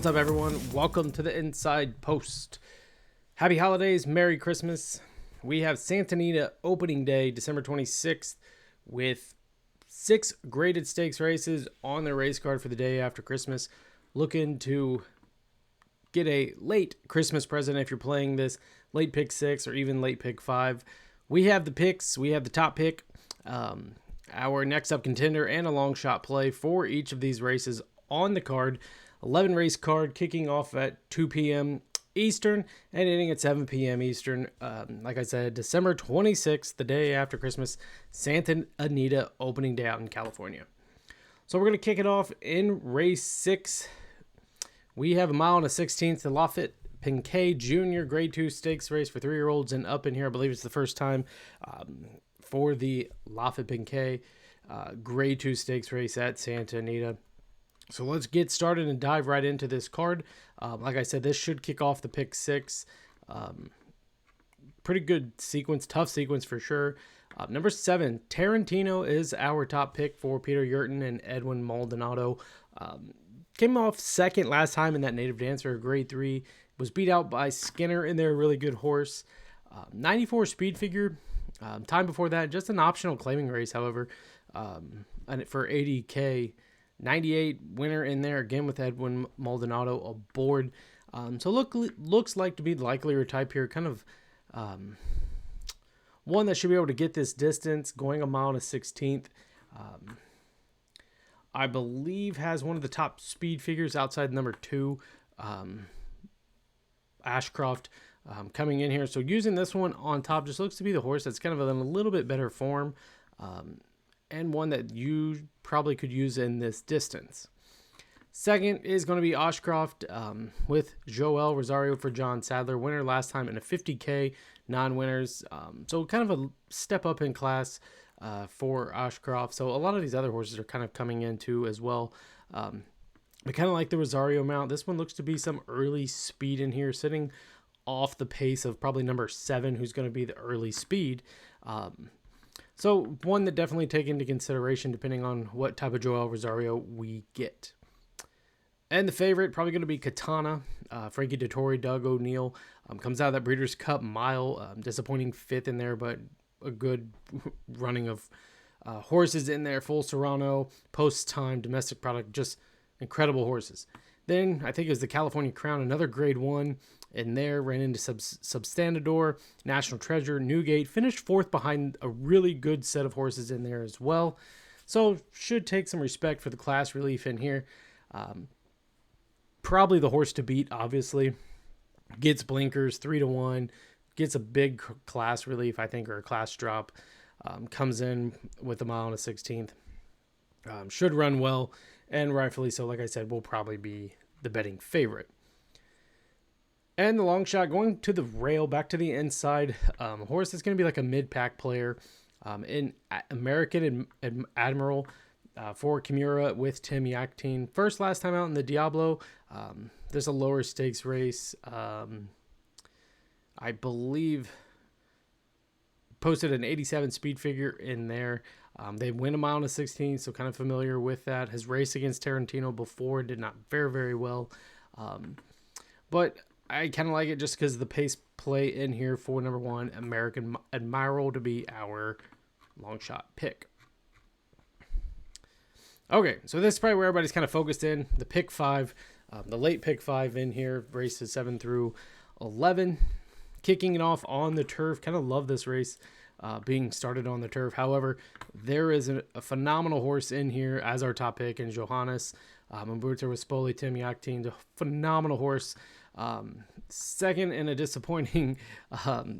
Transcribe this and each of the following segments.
What's up, everyone? Welcome to the Inside Post. Happy holidays, Merry Christmas. We have Santa Anita opening day, December 26th, with 6 graded stakes races on their race card for the day after Christmas. Looking to get a late Christmas present if you're playing this late pick 6 or even late pick 5. We have the picks. We have the top pick, our next up contender, and a long shot play for each of these races on the card. 11 race card kicking off at 2 p.m. Eastern and ending at 7 p.m. Eastern. Like I said, December 26th, the day after Christmas, Santa Anita opening day out in California. So we're going to kick it off in race 6. We have a mile and a 16th, the Lafayette Pinkay Jr. Grade 2 Stakes race for 3-year-olds and up in here. I believe it's the first time for the Lafayette Pinkay Grade 2 Stakes race at Santa Anita. So let's get started and dive right into this card. Like I said, this should kick off the pick 6. Pretty good sequence, tough sequence for sure. Number 7, Tarantino is our top pick for Peter Yurton and Edwin Maldonado. Came off second last time in that Native Dancer Grade 3. Was beat out by Skinner in their really good horse. 94 speed figure. Time before that, just an optional claiming race, however, and for 80K. 98 winner in there again with Edwin Maldonado aboard. So looks like to be the likelier type here. Kind of one that should be able to get this distance, going a mile and a 16th. I believe has one of the top speed figures outside number 2, Ashcroft, coming in here. So using this one on top just looks to be the horse that's kind of in a little bit better form. And one that you probably could use in this distance. Second is going to be Ashcroft with Joel Rosario for John Sadler. Winner last time in a 50K, non-winners. So kind of a step up in class for Ashcroft. So a lot of these other horses are kind of coming in too as well. I kind of like the Rosario mount. This one looks to be some early speed in here, sitting off the pace of probably number 7, who's going to be the early speed. So one that definitely take into consideration depending on what type of Joel Rosario we get. And the favorite, probably going to be Katana. Frankie Dettori, Doug O'Neill. Comes out of that Breeders' Cup mile. Disappointing 5th in there, but a good running of horses in there. Full Serrano, post-time, domestic product, just incredible horses. Then I think it was the California Crown, another grade 1 in there, ran into Substandador, National Treasure, Newgate, finished 4th behind a really good set of horses in there as well. So should take some respect for the class relief in here. Probably the horse to beat, obviously. Gets blinkers, 3-1, gets a big class relief, I think, or a class drop. Comes in with a mile and a 16th. Should run well, and rightfully so, like I said, will probably be the betting favorite. And the long shot going to the rail, back to the inside. Horse is going to be like a mid-pack player in American Admiral for Kimura with Tim Yaktine. First last time out in the Diablo. There's a lower stakes race. I believe posted an 87 speed figure in there. They win a mile and a 16, so kind of familiar with that. Has raced against Tarantino before, did not fare very well. But I kind of like it just because of the pace play in here for number 1, American Admiral, to be our long shot pick. Okay, so this is probably where everybody's kind of focused in. The pick 5, the late pick 5 in here, races 7 through 11. Kicking it off on the turf. Kind of love this race being started on the turf. However, there is a phenomenal horse in here as our top pick in Johannes. Umberto Rispoli, Tim Yaktine, a phenomenal horse. Second in a disappointing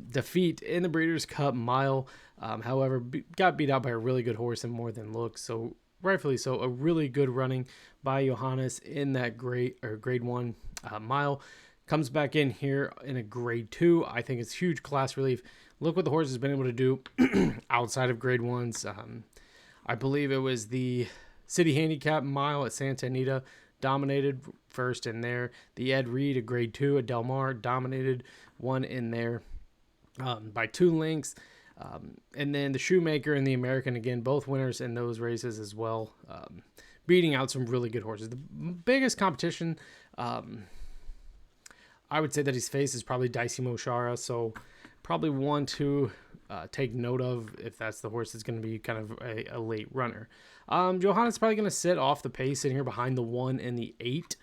defeat in the Breeders' Cup mile. However, got beat out by a really good horse and more than looks. So rightfully so, a really good running by Johannes in that grade 1 mile. Comes back in here in a grade 2. I think it's huge class relief. Look what the horse has been able to do outside of grade 1s. I believe it was the City Handicap mile at Santa Anita. Dominated first in there. The Ed Reed, a grade 2 at Del Mar, dominated one in there by 2 lengths. And then the Shoemaker and the American, again, both winners in those races as well. beating out some really good horses. The biggest competition, I would say that he's faced is probably Dicey Moshara, so probably one to take note of if that's the horse that's going to be kind of a late runner. Johanna's probably going to sit off the pace in here behind the 1 and the 8.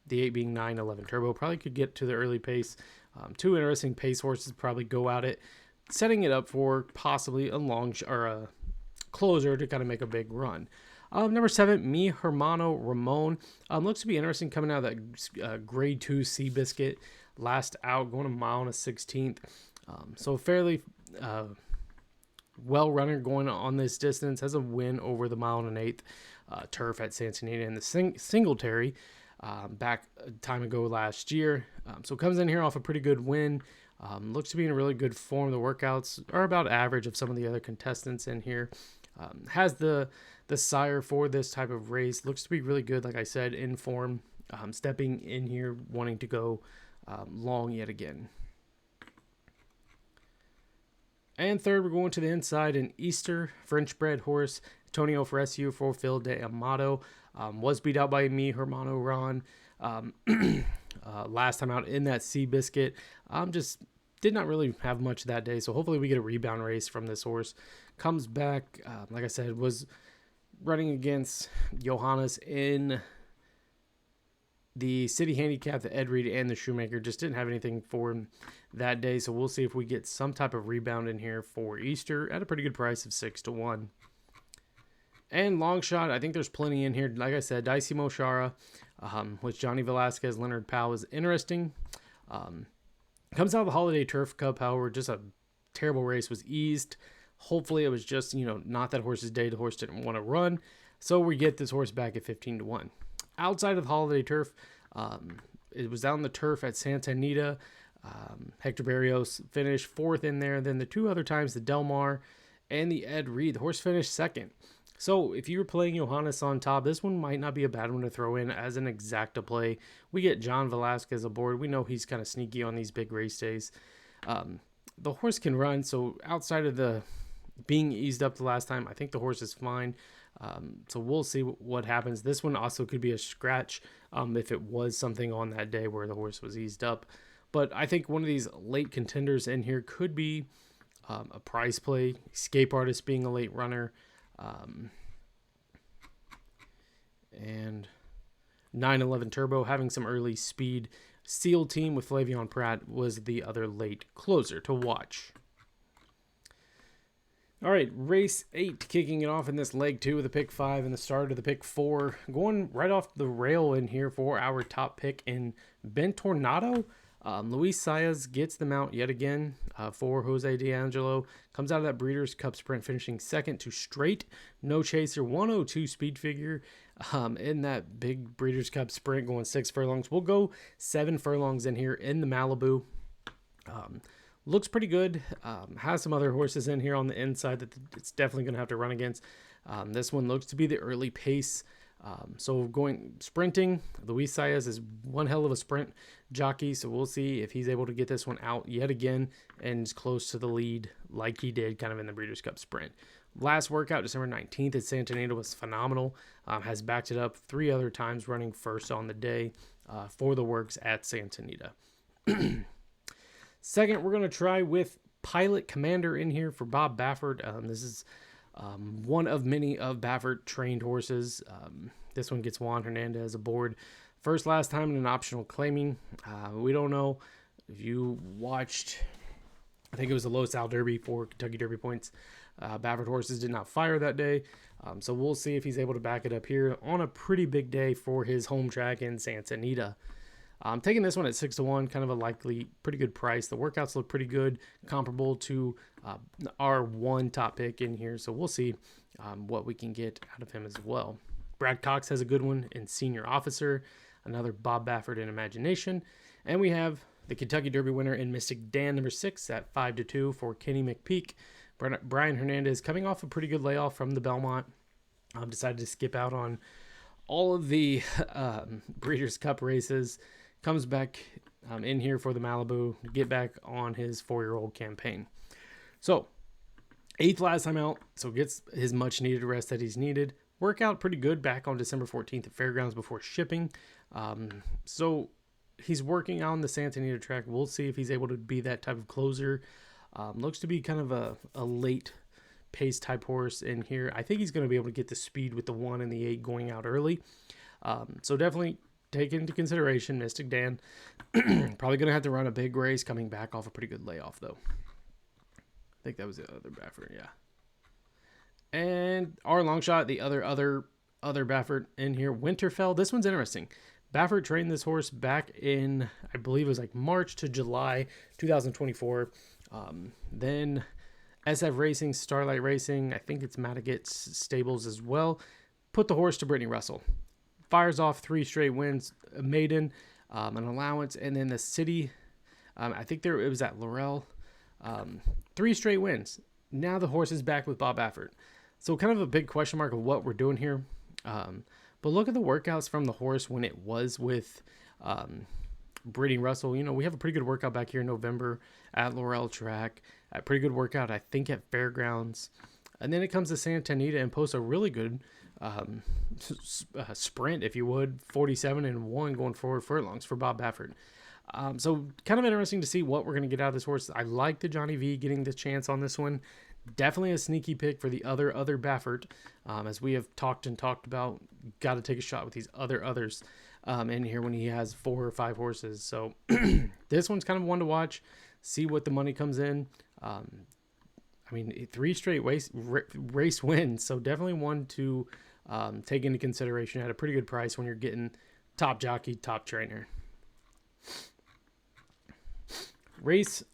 The 8 being 9-11 Turbo. Probably could get to the early pace. Two interesting pace horses probably go at it, setting it up for possibly a long or a closer to kind of make a big run. Number 7, Mi Hermano Ramon. Looks to be interesting coming out of that grade 2 Seabiscuit. Last out, going a mile and a 16th. So fairly well runner going on this distance. Has a win over the mile and an 8th turf at Santa Anita in the Singletary back a time ago last year. So comes in here off a pretty good win. Looks to be in a really good form. The workouts are about average of some of the other contestants in here. Has the sire for this type of race. Looks to be really good, like I said, in form. Stepping in here, wanting to go long yet again. And third, we're going to the inside. An Easter French bred horse, Antonio Ferrecio for Phil de Amato. Was beat out by Mi Hermano Ron last time out in that Seabiscuit. Just did not really have much that day, so hopefully we get a rebound race from this horse. Comes back, like I said, was running against Johannes in the City Handicap, the Ed Reed, and the Shoemaker. Just didn't have anything for him that day, so we'll see if we get some type of rebound in here for Easter at a pretty good price of 6-1. And long shot, I think there's plenty in here. Like I said, Dicey Moshara with Johnny Velasquez, Leonard Powell is interesting. Comes out of the Holiday Turf Cup, however, just a terrible race, was eased. Hopefully it was just, not that horse's day. The horse didn't want to run. So we get this horse back at 15-1. Outside of the Holiday Turf, it was down the turf at Santa Anita. Hector Barrios finished 4th in there. Then the 2 other times, the Del Mar and the Ed Reed, the horse finished 2nd. So if you were playing Johannes on top, this one might not be a bad one to throw in as an exacta play. We get John Velasquez aboard. We know he's kind of sneaky on these big race days. The horse can run, so outside of the being eased up the last time, I think the horse is fine. So we'll see what happens. This one also could be a scratch if it was something on that day where the horse was eased up. But I think one of these late contenders in here could be a prize play. Escape Artist being a late runner. And 911 Turbo having some early speed. Seal Team with Flavion Pratt was the other late closer to watch. All right, race 8 kicking it off in this leg 2 with a pick 5 and the start of the pick 4. Going right off the rail in here for our top pick in Ben Tornado. Luis Saez gets the mount yet again for Jose D'Angelo. Comes out of that Breeders' Cup Sprint, finishing 2nd to Straight. No chaser, 102 speed figure in that big Breeders' Cup Sprint, going 6 furlongs. We'll go 7 furlongs in here in the Malibu. Looks pretty good. Has some other horses in here on the inside that it's definitely going to have to run against. This one looks to be the early pace. So going sprinting, Luis Saez is one hell of a sprint jockey, so we'll see if he's able to get this one out yet again and is close to the lead like he did kind of in the Breeders' Cup Sprint. Last workout, December 19th at Santa Anita, was phenomenal. Has backed it up 3 other times, running first on the day for the works at Santa Anita. Second, we're going to try with Pilot Commander in here for Bob Baffert. This is one of many of Baffert trained horses. This one gets Juan Hernandez aboard. First last time in an optional claiming. We don't know if you watched, I think it was the Los Al Derby for Kentucky Derby points. Baffert horses did not fire that day. So we'll see if he's able to back it up here on a pretty big day for his home track in Santa Anita. I'm taking this one at 6-1, kind of a likely pretty good price. The workouts look pretty good, comparable to our one top pick in here. So we'll see what we can get out of him as well. Brad Cox has a good one in Senior Officer, another Bob Baffert in Imagination. And we have the Kentucky Derby winner in Mystic Dan, number 6 at 5-2 for Kenny McPeak. Brian Hernandez coming off a pretty good layoff from the Belmont. Decided to skip out on all of the Breeders' Cup races. Comes back in here for the Malibu to get back on his 4-year-old campaign. So, 8th last time out, so gets his much needed rest that he's needed. Workout pretty good back on December 14th at Fairgrounds before shipping. So he's working on the Santa Anita track. We'll see if he's able to be that type of closer. Looks to be kind of a late pace type horse in here. I think he's going to be able to get the speed with the 1 and the 8 going out early. So definitely take into consideration Mystic Dan. Probably going to have to run a big race coming back off a pretty good layoff, though. I think that was the other Baffert, yeah. And our long shot, the other Baffert in here, Winterfell. This one's interesting. Baffert trained this horse back in, I believe it was like March to July 2024. Then SF Racing, Starlight Racing, I think it's Madigat's stables as well, put the horse to Brittany Russell. Fires off 3 straight wins, a maiden, an allowance, and then the city, I think it was at Laurel. 3 straight wins. Now the horse is back with Bob Baffert. So kind of a big question mark of what we're doing here. But look at the workouts from the horse when it was with Brittany Russell. You know, we have a pretty good workout back here in November at Laurel Track. A pretty good workout, I think, at Fairgrounds. And then it comes to Santa Anita and posts a really good sprint, if you would, 47-1 going forward furlongs for Bob Baffert. So kind of interesting to see what we're going to get out of this horse. I like the Johnny V getting the chance on this one. Definitely a sneaky pick for the other Baffert. As we have talked about, got to take a shot with these others in here when he has 4 or 5 horses. So this one's kind of one to watch, see what the money comes in. I mean, 3 straight race wins, so definitely one to take into consideration at a pretty good price when you're getting top jockey, top trainer. Race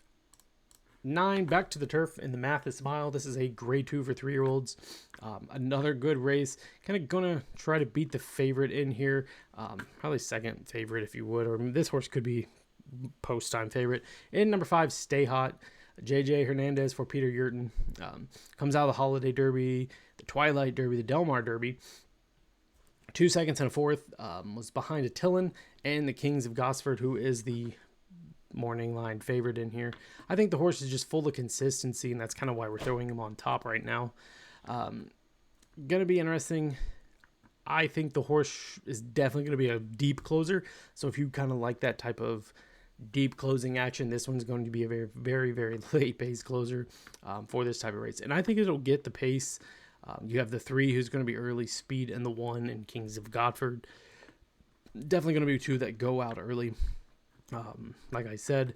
9, back to the turf in the Mathis Mile. This is a grade 2 for 3-year-olds. Another good race. Kind of going to try to beat the favorite in here. Probably second favorite if you would. Or this horse could be post-time favorite. In number 5, Stay Hot. JJ Hernandez for Peter Yurton. Comes out of the Holiday Derby, the Twilight Derby, the Del Mar Derby. 2 seconds and a fourth. Was behind Attillin and the Kings of Gosford, who is the morning line favorite in here. I think the horse is just full of consistency, and that's kind of why we're throwing him on top right now. Gonna be interesting. I think the horse is definitely going to be a deep closer. So if you kind of like that type of deep closing action, this one's going to be a very, very, very late pace closer for this type of race. And I think it'll get the pace. You have the 3 who's going to be early, Speed, and the 1 in Kings of Gosford. Definitely going to be 2 that go out early. Like I said,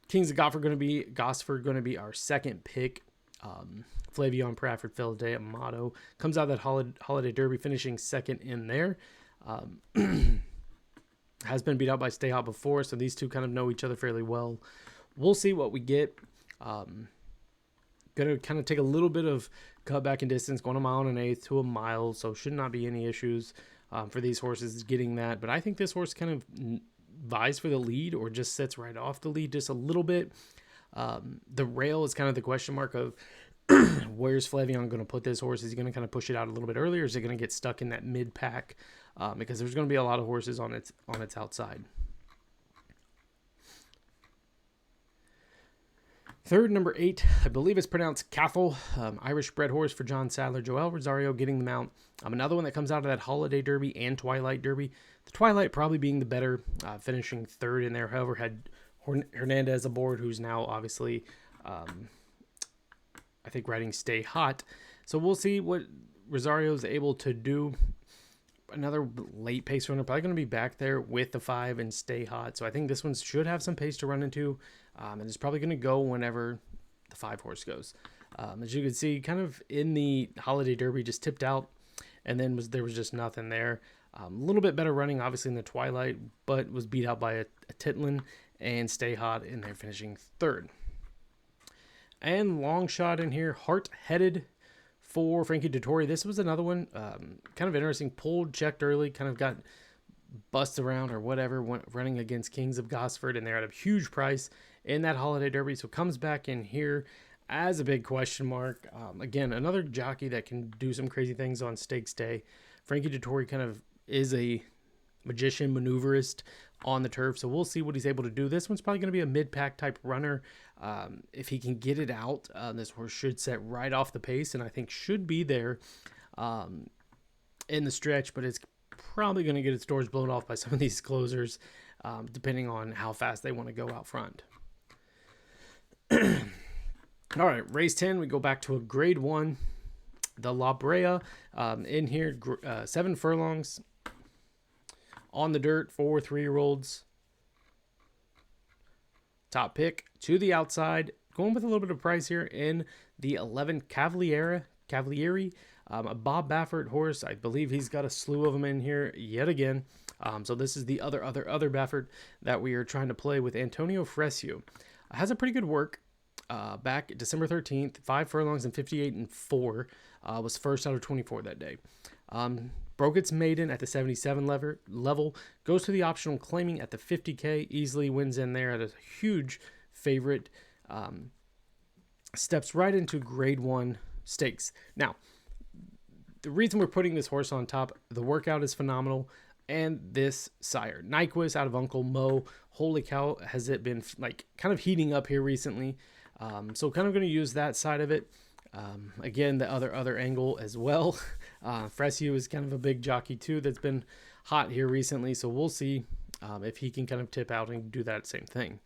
Kings of Gosford going to be our second pick. Flavion Prafford, Philadelphia Motto comes out of that Holiday Derby, finishing second in there. Has been beat out by Stay Hot before, so these two kind of know each other fairly well. We'll see what we get. Going to kind of take a little bit of cut back in distance, going 1 1/8 to a mile, so should not be any issues for these horses getting that. But I think this horse kind of vies for the lead or just sits right off the lead just a little bit. The rail is kind of the question mark of where's Flavion going to put this horse? Is he going to kind of push it out a little bit earlier? Or is it going to get stuck in that mid pack? Because there's going to be a lot of horses on its outside. Third, number 8, I believe it's pronounced Cathel, Irish bred horse for John Sadler. Joel Rosario getting the mount. Another one that comes out of that Holiday Derby and Twilight Derby. The Twilight probably being the better, finishing third in there. However, had Hernandez aboard, who's now obviously, I think, riding Stay Hot. So we'll see what Rosario's able to do. Another late pace runner, probably going to be back there with the 5 and Stay Hot. So I think this one should have some pace to run into. And it's probably going to go whenever the 5 horse goes. As you can see, kind of in the Holiday Derby, just tipped out. And then there was just nothing there. A little bit better running, obviously, in the Twilight, but was beat out by a Titlin and Stay Hot in there, finishing third. And long shot in here, Heart Headed for Frankie Dettori. This was another one, kind of interesting. Pulled, checked early, kind of got busted around or whatever, went running against Kings of Gosford, and they're at a huge price in that Holiday Derby. So comes back in here as a big question mark. Again, another jockey that can do some crazy things on stakes day. Frankie Dettori kind of is a magician, maneuverist on the turf. So we'll see what he's able to do. This one's probably going to be a mid-pack type runner. If he can get it out, this horse should set right off the pace, and I think should be there in the stretch, but it's probably going to get its doors blown off by some of these closers, depending on how fast they want to go out front. All right, race 10, we go back to a grade 1, the La Brea, in here, 7 furlongs on the dirt for 3-year-olds. Top pick to the outside, going with a little bit of price here in the 11 Cavalieri, a Bob Baffert horse. I believe he's got a slew of them in here yet again. So this is the other Baffert that we are trying to play with. Antonio Fresio has a pretty good work. Back December 13th, 5 furlongs and 58 and 4, was first out of 24 that day. Broke its maiden at the 77 level, goes to the optional claiming at the 50K, easily wins in there at a huge favorite, steps right into grade 1 stakes. Now, the reason we're putting this horse on top, the workout is phenomenal, and this sire, Nyquist out of Uncle Mo, holy cow, has it been like kind of heating up here recently. So kind of going to use that side of it. Again, the other angle as well. Fresio is kind of a big jockey too that's been hot here recently, so we'll see if he can kind of tip out and do that same thing.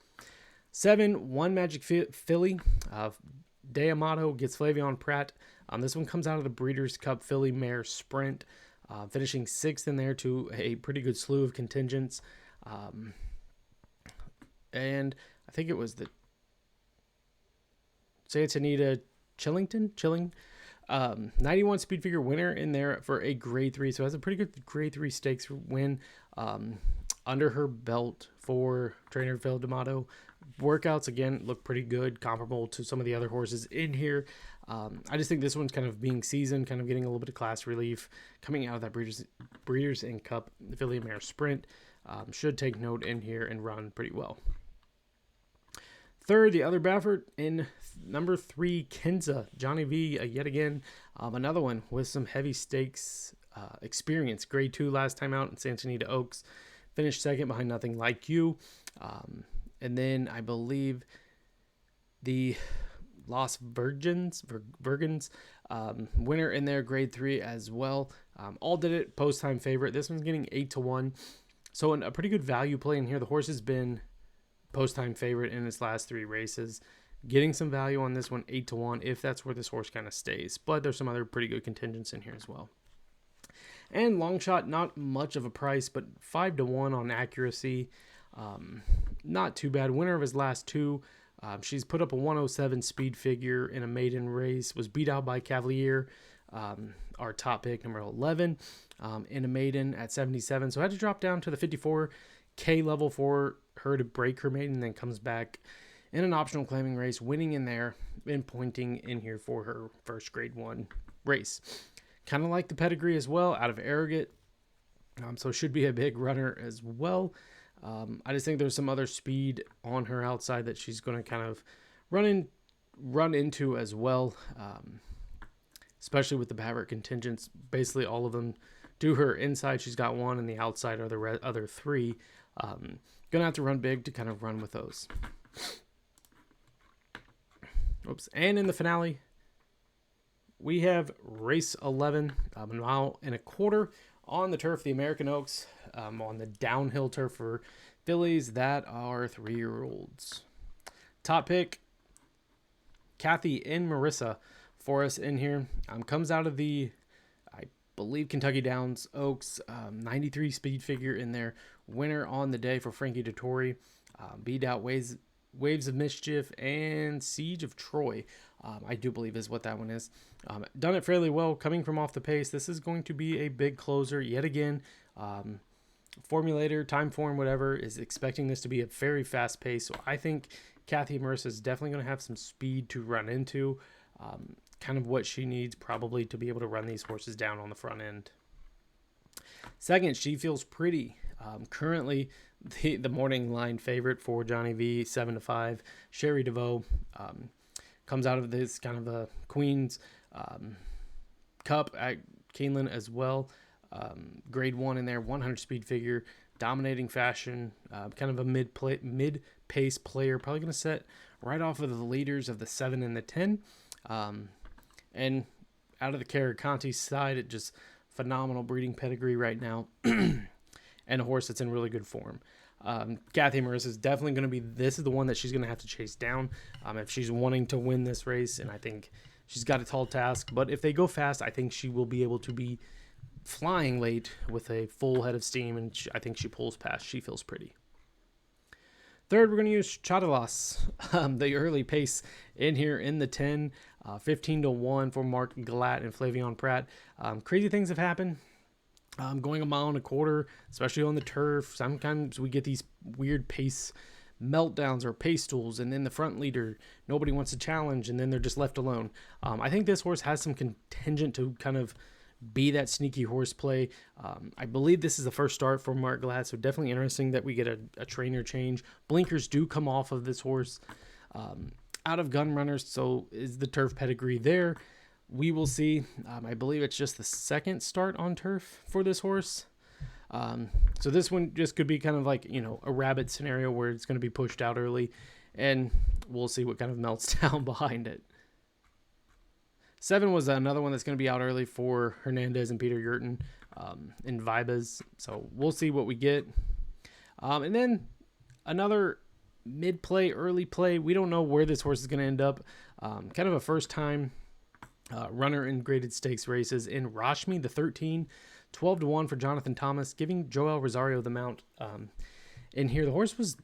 7, One Magic Filly. D'Amato gets Flavion Pratt. This one comes out of the Breeders' Cup Filly Mare Sprint, finishing 6th in there to a pretty good slew of contingents. And I think it was the Santa Anita Chilling, 91 speed figure winner in there for a grade 3. So has a pretty good grade 3 stakes win under her belt for trainer Phil D'Amato. Workouts, again, look pretty good, comparable to some of the other horses in here. I just think this one's kind of being seasoned, kind of getting a little bit of class relief coming out of that Breeders' and Cup Filly Mare Sprint. Should take note in here and run pretty well. Third, the other Baffert in number 3, Kenza, Johnny V, yet again. Another one with some heavy stakes experience. Grade 2 last time out in Santa Anita Oaks. Finished second behind Nothing Like You. And then I believe the Los Virgins, winner in there, grade 3 as well. All did it, post-time favorite. This one's getting 8-1. So a pretty good value play in here. The horse has been post-time favorite in its last 3 races. Getting some value on this one, 8-1, if that's where this horse kind of stays. But there's some other pretty good contingents in here as well. And long shot, not much of a price, but 5-1 on accuracy. Not too bad. Winner of his last 2. She's put up a 107 speed figure in a maiden race. Was beat out by Cavalier, our top pick, number 11, in a maiden at 77. So had to drop down to the 54K level for her to break her maiden, then comes back in an optional claiming race, winning in there and pointing in here for her first grade 1 race. Kind of like the pedigree as well, out of Arrogate. So should be a big runner as well. I just think there's some other speed on her outside that she's going to kind of run into as well, especially with the Baffert contingents. Basically, all of them do her inside. She's got 1, and the outside are the other 3. Going to have to run big to kind of run with those. Oops. And in the finale, we have race 11, a mile and a quarter on the turf, the American Oaks, on the downhill turf for fillies that are 3-year-olds. Top pick, Kathy and Marissa for us in here. Comes out of the, I believe, Kentucky Downs Oaks, 93 speed figure in there. Winner on the day for Frankie Dettori. Beat out Waves of Mischief and Siege of Troy, I do believe is what that one is. Done it fairly well coming from off the pace. This is going to be a big closer yet again. Formulator, time form, whatever, is expecting this to be a very fast pace. So I think Kathy and Marissa is definitely going to have some speed to run into. Kind of what she needs probably to be able to run these horses down on the front end. Second, She Feels Pretty. Currently the morning line favorite for Johnny V, 7-5. Sherry DeVoe comes out of this kind of a Queen's Cup at Keeneland as well. Grade 1 in there, 100 speed figure, dominating fashion, kind of a mid-pace player, probably going to set right off of the leaders of the 7 and the 10. And out of the Carriconti's side, it just phenomenal breeding pedigree right now, and a horse that's in really good form. Kathy Marissa is definitely going to be, this is the one that she's going to have to chase down if she's wanting to win this race, and I think she's got a tall task, but if they go fast, I think she will be able to be flying late with a full head of steam, and I think she pulls past. She feels pretty. Third, we're going to use Chadalas, the early pace in here in the 10, 15-1 for Mark Glatt and Flavion Pratt. Crazy things have happened. Going a mile and a quarter, especially on the turf. Sometimes we get these weird pace meltdowns or pace stools, and then the front leader, nobody wants to challenge, and then they're just left alone. I think this horse has some contingent to kind of be that sneaky horseplay. I believe this is the first start for Mark Glatt, so definitely interesting that we get a trainer change. Blinkers do come off of this horse. Out of gun runners, so is the turf pedigree there? We will see. I believe it's just the second start on turf for this horse. So this one just could be kind of like, a rabbit scenario where it's going to be pushed out early, and we'll see what kind of melts down behind it. 7 was another one that's going to be out early for Hernandez and Peter Yurton in Vibas. So we'll see what we get. And then another mid-play, early play. We don't know where this horse is going to end up. Kind of a first-time runner in graded stakes races in Rashmi, the 13, 12-1 for Jonathan Thomas, giving Joel Rosario the mount. In here, the horse was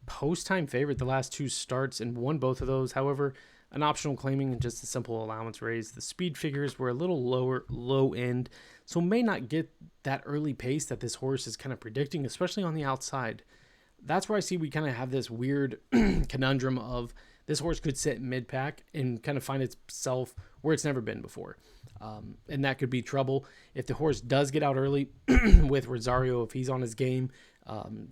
post-time favorite the last 2 starts and won both of those. However, an optional claiming and just a simple allowance raise. The speed figures were a little low end, so may not get that early pace that this horse is kind of predicting, especially on the outside. That's where I see we kind of have this weird conundrum of this horse could sit mid-pack and kind of find itself where it's never been before. And that could be trouble. If the horse does get out early with Rosario, if he's on his game,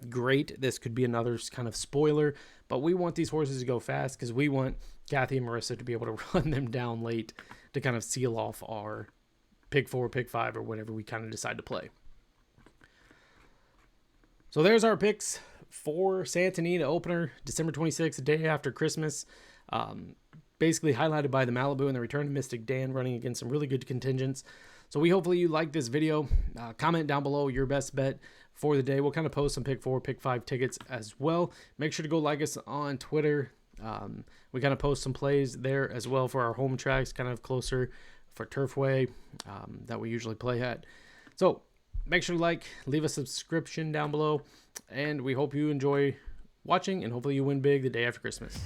great. This could be another kind of spoiler. But we want these horses to go fast because we want Kathy and Marissa to be able to run them down late to kind of seal off our pick 4, pick 5, or whatever we kind of decide to play. So there's our picks for Santa Anita opener, December 26th, the day after Christmas. Basically highlighted by the Malibu and the return of Mystic Dan running against some really good contingents. So hopefully you like this video. Comment down below your best bet for the day. We'll kind of post some pick 4, pick 5 tickets as well. Make sure to go like us on Twitter. We kind of post some plays there as well for our home tracks, kind of closer for Turfway that we usually play at. So make sure to leave a subscription down below, and we hope you enjoy watching, and hopefully you win big the day after Christmas.